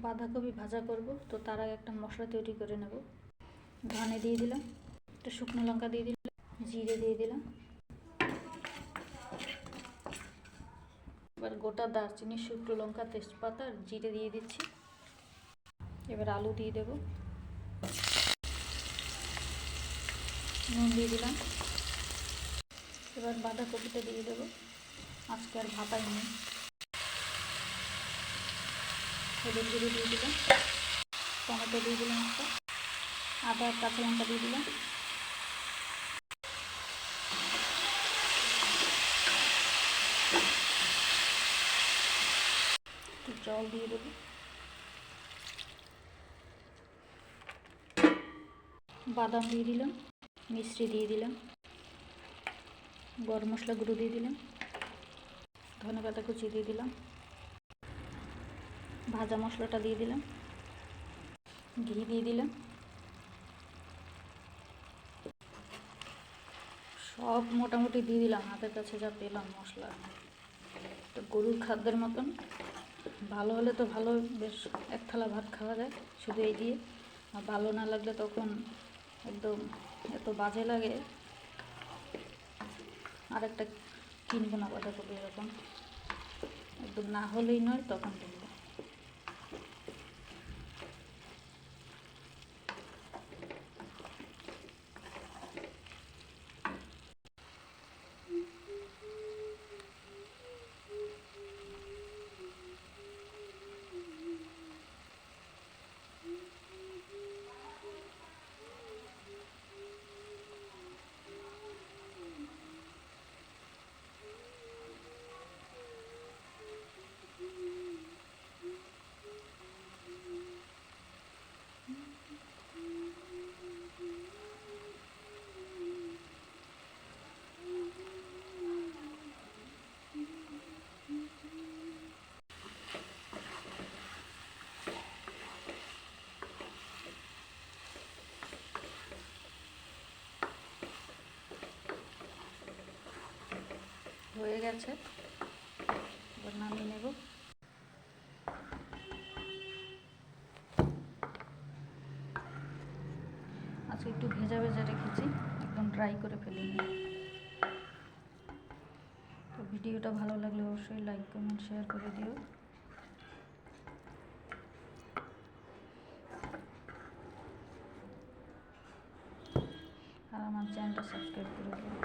বাঁধাকপি ভাজা করব, তো তার আগে একটা মশলা তৈরি করে নেব। ধনে দিয়ে দিলাম, একটা শুকনো লঙ্কা দিয়ে দিলাম, জিরে দিয়ে দিলাম, এবার গোটা দারচিনি, শুকনো লঙ্কা, তেজপাতা আর জিরে দিয়ে দিচ্ছি। এবার আলু দিয়ে দেব, নুন দিয়ে দিলাম। এবার বাঁধাকপিটা দিয়ে দেবো, আজকে আর ভাপাইনি। হলুদ গুঁড়ো দিয়ে দিলাম, টমেটো দিয়ে দিলাম একটা, আদা আর কাঁচা লঙ্কা দিয়ে দিলাম, একটু জল দিয়ে দেবো, বাদাম দিয়ে দিলাম, মিশ্রি দিয়ে দিলাম, গরম মশলা গুঁড়ো দিয়ে দিলাম, ধনেপাতা কুচি দিয়ে দিলাম, ভাজা মশলাটা দিয়ে দিলাম, ঘি দিয়ে দিলাম, সব মোটামুটি দিয়ে দিলাম, হাতের কাছে যা পেলাম মশলা। তো গরুর খাদ্যের মতন ভালো হলে তো ভালো, বেশ এক থালা ভাত খাওয়া যায় শুধু এই দিয়ে। আর ভালো না লাগলে তখন একদম এত বাজে লাগে, আর একটা কিনবো না বাঁধাকপি, এরকম একদম না হলেই নয়, তখন কিনবো। হয়ে গেছে, এবার নামিয়ে নেব। আজকে একটু ভেজা ভেজা রেখেছি, একদম ড্রাই করে ফেলিনি। তো ভিডিওটা ভালো লাগলে অবশ্যই লাইক, কমেন্ট, শেয়ার করে দিও। আর আমার চ্যানেলটা সাবস্ক্রাইব করে দিও।